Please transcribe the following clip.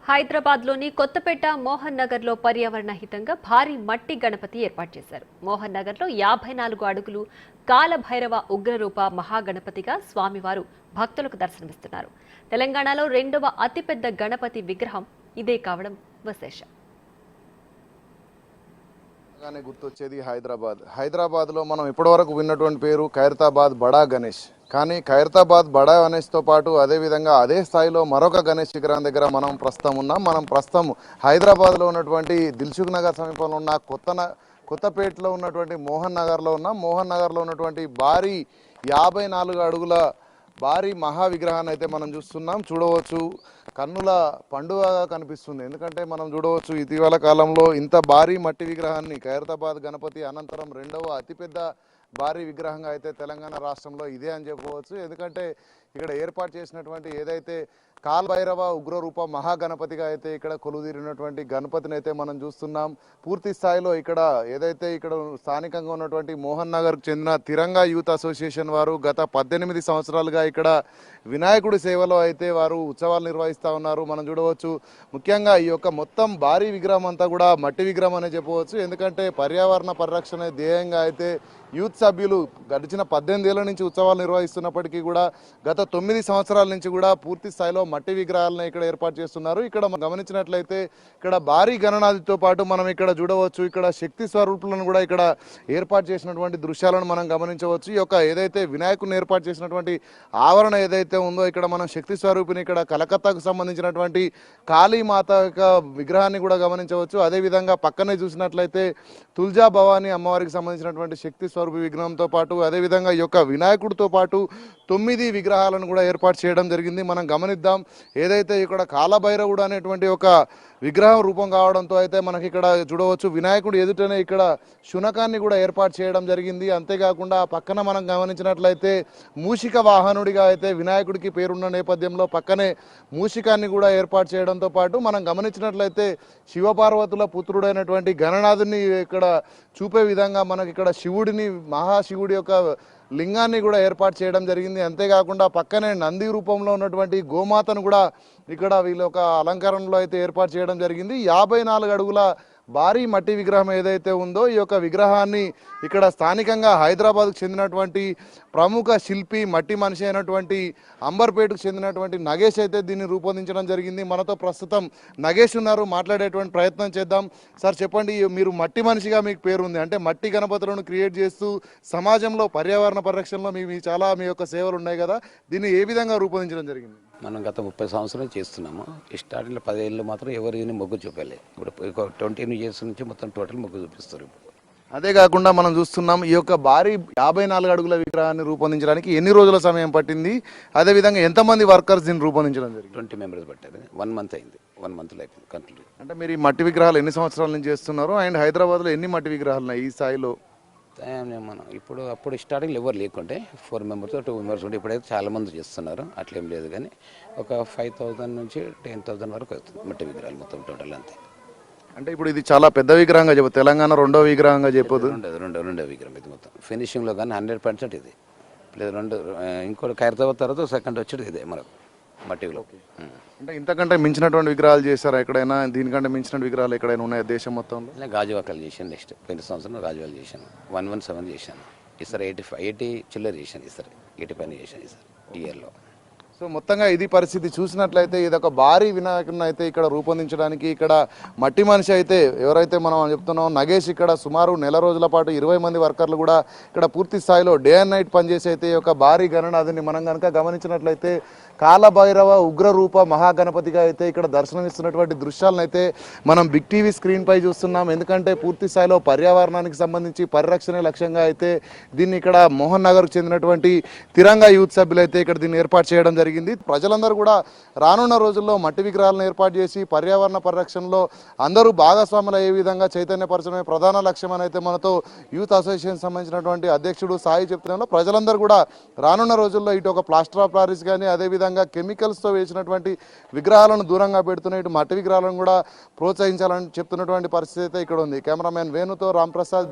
హైదరాబాద్లోని కొత్తపేట మోహన్ నగర్లో పర్యావరణ హితంగా భారీ మట్టి గణపతి ఏర్పాటు చేశారు. మోహన్ నగర్లో 54 అడుగులు కాలభైరవ ఉగ్రరూప మహాగణపతిగా స్వామివారు భక్తులకు దర్శనమిస్తున్నారు. తెలంగాణలో రెండవ అతిపెద్ద గణపతి విగ్రహం ఇదే కావడం విశేషం. గుర్తొచ్చేది హైదరాబాద్లో మనం ఇప్పటివరకు విన్నటువంటి పేరు ఖైరతాబాద్ బడా గణేష్. కానీ ఖైరతాబాద్ బడా గణేష్తో పాటు అదేవిధంగా అదే స్థాయిలో మరొక గణేష్ విగ్రహం దగ్గర మనం ప్రస్తుతం ఉన్నాం. మనం ప్రస్తుతం హైదరాబాద్లో ఉన్నటువంటి దిల్సుఖ్ నగర్ సమీపంలో ఉన్న కొత్తపేటలో ఉన్నటువంటి మోహన్ నగర్లో ఉన్నాం. మోహన్ నగర్లో ఉన్నటువంటి భారీ 54 అడుగుల భారీ మహా విగ్రహాన్ని అయితే మనం చూస్తున్నాం. చూడవచ్చు, కన్నుల పండుగగా కనిపిస్తుంది. ఎందుకంటే మనం చూడవచ్చు, ఇటీవల కాలంలో ఇంత భారీ మట్టి విగ్రహాన్ని ఖైరతాబాద్ గణపతి అనంతరం రెండవ అతిపెద్ద భారీ విగ్రహంగా అయితే తెలంగాణ రాష్ట్రంలో ఇదే అని చెప్పవచ్చు. ఎందుకంటే ఇక్కడ ఏర్పాటు చేసినటువంటి ఏదైతే కాలభైరవ ఉగ్రరూప మహాగణపతిగా అయితే ఇక్కడ కొలువుదీరినటువంటి గణపతిని అయితే మనం చూస్తున్నాం. పూర్తి స్థాయిలో ఇక్కడ ఏదైతే ఇక్కడ స్థానికంగా ఉన్నటువంటి మోహన్ నగర్కు చెందిన తిరంగా యూత్ అసోసియేషన్ వారు గత 18 సంవత్సరాలుగా ఇక్కడ వినాయకుడి సేవలో అయితే వారు ఉత్సవాలు నిర్వహిస్తూ ఉన్నారు. మనం చూడవచ్చు, ముఖ్యంగా ఈ యొక్క మొత్తం భారీ విగ్రహం అంతా కూడా మట్టి విగ్రహం అనే చెప్పవచ్చు. ఎందుకంటే పర్యావరణ పరిరక్షణ ధ్యేయంగా అయితే యూత్ సభ్యులు గడిచిన 18 ఏళ్ల నుంచి ఉత్సవాలు నిర్వహిస్తున్నప్పటికీ కూడా గత 9 సంవత్సరాల నుంచి కూడా పూర్తి స్థాయిలో మట్టి విగ్రహాలను ఇక్కడ ఏర్పాటు చేస్తున్నారు. ఇక్కడ గమనించినట్లయితే ఇక్కడ భారీ గణనాథితో పాటు మనం ఇక్కడ చూడవచ్చు, ఇక్కడ శక్తి స్వరూపులను కూడా ఇక్కడ ఏర్పాటు చేసినటువంటి దృశ్యాలను మనం గమనించవచ్చు. ఈ యొక్క ఏదైతే వినాయకుని ఏర్పాటు చేసినటువంటి ఆవరణ ఏదైతే ఉందో ఇక్కడ మనం శక్తి స్వరూపిని ఇక్కడ కలకత్తాకు సంబంధించినటువంటి కాళీమాత యొక్క విగ్రహాన్ని కూడా గమనించవచ్చు. అదేవిధంగా పక్కనే చూసినట్లయితే తుల్జా భవానీ అమ్మవారికి సంబంధించినటువంటి శక్తి స్వరూపి విగ్రహంతో పాటు అదేవిధంగా ఈ యొక్క వినాయకుడితో పాటు 9 విగ్రహాలను కూడా ఏర్పాటు చేయడం జరిగింది. మనం గమనిద్దాం, ఏదైతే ఇక్కడ కాలభైరవుడు అనేటువంటి ఒక విగ్రహం రూపం కావడంతో అయితే మనకి ఇక్కడ చూడవచ్చు, వినాయకుడు ఎదుటనే ఇక్కడ శునకాన్ని కూడా ఏర్పాటు చేయడం జరిగింది. అంతేకాకుండా పక్కన మనం గమనించినట్లయితే మూషిక వాహనుడిగా అయితే వినాయకుడికి పేరున్న నేపథ్యంలో పక్కనే మూషికాన్ని కూడా ఏర్పాటు చేయడంతో పాటు మనం గమనించినట్లయితే శివపార్వతుల పుత్రుడైనటువంటి గణనాథుని ఇక్కడ చూపే విధంగా మనకి ఇక్కడ శివుడిని మహాశివుడి యొక్క లింగాన్ని కూడా ఏర్పాటు చేయడం జరిగింది. అంతేకాకుండా పక్కనే నంది రూపంలో ఉన్నటువంటి గోమాతను కూడా ఇక్కడ వీళ్ళ ఒక అలంకరణలో అయితే ఏర్పాటు చేయడం జరిగింది. 54 అడుగుల భారీ మట్టి విగ్రహం ఏదైతే ఉందో ఈ యొక్క విగ్రహాన్ని ఇక్కడ స్థానికంగా హైదరాబాద్కు చెందినటువంటి ప్రముఖ శిల్పి మట్టి మనిషి అయినటువంటి అంబర్పేటకు చెందినటువంటి నగేష్ అయితే దీన్ని రూపొందించడం జరిగింది. మనతో ప్రస్తుతం నగేష్ ఉన్నారు, మాట్లాడేటువంటి ప్రయత్నం చేద్దాం. సార్ చెప్పండి, మీరు మట్టి మనిషిగా మీకు పేరుంది, అంటే మట్టి గణపతులను క్రియేట్ చేస్తూ సమాజంలో పర్యావరణ పరిరక్షణలో మీ యొక్క సేవలు ఉన్నాయి కదా, దీన్ని ఏ విధంగా రూపొందించడం జరిగింది? మనం గత 30 సంవత్సరాలు చేస్తున్నాము. ఈ స్టార్టింగ్లో 10 ఏళ్ళు మాత్రం ఎవరిని మొగ్గు చూపాలి. ఇప్పుడు 20 ఇయర్స్ నుంచి మొత్తం టోటల్ మొగ్గు చూపిస్తారు. అదే కాకుండా మనం చూస్తున్నాం, ఈ యొక్క భారీ 54 అడుగుల విగ్రహాన్ని రూపొందించడానికి ఎన్ని రోజుల సమయం పట్టింది, అదేవిధంగా ఎంతమంది వర్కర్స్ దీన్ని రూపొందించడం జరిగింది? 20 మెంబర్స్ పట్టారు. 1 మంత్ అయింది. 1 మంత్లో అయిపోయింది కంప్లీట్. అంటే మీరు ఈ మట్టి విగ్రహాలు ఎన్ని సంవత్సరాల నుంచి చేస్తున్నారు, అండ్ హైదరాబాద్లో ఎన్ని మట్టి విగ్రహాలు ఉన్నాయి ఈ స్థాయిలో? మనం అప్పుడు స్టార్టింగ్లో ఎవరు లేకుంటే 4 మెంబర్స్ 2 మెంబర్స్ ఉంటే ఇప్పుడైతే చాలా మంది చేస్తున్నారు. అట్లేం లేదు, కానీ ఒక 5,000 నుంచి 10,000 వరకు అవుతుంది మట్టి విగ్రహాలు మొత్తం టోటల్ అంతే. అంటే ఇప్పుడు ఇది చాలా పెద్ద విగ్రహంగా చెప్పదు, తెలంగాణ రెండో విగ్రహంగా చెప్పదు? రెండో విగ్రహం ఇది మొత్తం ఫినిషింగ్లో కానీ 100% ఇది లేదు. ఇంకోటి ఖైరతాబాద్ తర్వాత సెకండ్ వచ్చేది ఇదే మనకు మట్టిలో. అంటే ఇంతకంటే మించినటువంటి విగ్రహాలు చేస్తారా ఎక్కడైనా? దీనికంటే మించిన విగ్రహాలు ఎక్కడైనా ఉన్నాయా దేశం మొత్తంలో? ఇలా గాజువాకలు చేశాను. నెక్స్ట్ 20 సంవత్సరంలో గాజువాకలు చేశాను. 117 చేశాను. ఈసారి 80 చిల్లర చేశాను. ఈసారి 80 పైన చేశాను ఈసారి ఇయర్లో. సో మొత్తంగా ఇది పరిస్థితి. చూసినట్లయితే ఇది ఒక భారీ వినాయకుడిని అయితే ఇక్కడ రూపొందించడానికి ఇక్కడ మట్టి మనిషి అయితే ఎవరైతే మనం చెప్తున్నాం నగేష్, ఇక్కడ సుమారు నెల రోజుల పాటు 20 మంది వర్కర్లు కూడా ఇక్కడ పూర్తి స్థాయిలో డే అండ్ నైట్ పనిచేసి అయితే ఈ యొక్క భారీ గణనాథుని మనం కనుక గమనించినట్లయితే కాలభైరవ ఉగ్రరూప మహాగణపతిగా అయితే ఇక్కడ దర్శనమిస్తున్నటువంటి దృశ్యాలను అయితే మనం బిగ్ టీవీ స్క్రీన్ పై చూస్తున్నాం. ఎందుకంటే పూర్తి స్థాయిలో పర్యావరణానికి సంబంధించి పరిరక్షణ లక్ష్యంగా అయితే దీన్ని ఇక్కడ మోహన్ నగర్కు చెందినటువంటి తిరంగా యూత్ సభ్యులు అయితే ఇక్కడ దీన్ని ఏర్పాటు చేయడం జరిగింది. ప్రజలందరూ కూడా రానున్న రోజుల్లో మట్టి విగ్రహాలను ఏర్పాటు చేసి పర్యావరణ పరిరక్షణలో అందరూ భాగస్వాములు అయ్యే విధంగా చైతన్యపరచడమే ప్రధాన లక్ష్యం అని అయితే మనతో యూత్ అసోసియేషన్ సంబంధించినటువంటి అధ్యక్షుడు సాయి చెప్తున్నాం. ప్రజలందరూ కూడా రానున్న రోజుల్లో ఇటు ఒక ప్లాస్టర్ ఆఫ్ ప్యారిస్ కానీ అదేవిధంగా కెమికల్స్తో వేసినటువంటి విగ్రహాలను దూరంగా పెడుతున్న ఇటు మట్టి విగ్రహాలను కూడా ప్రోత్సహించాలని చెప్తున్నటువంటి పరిస్థితి అయితే ఇక్కడ ఉంది. కెమెరామెన్ వేణుతో రాంప్రసాద్.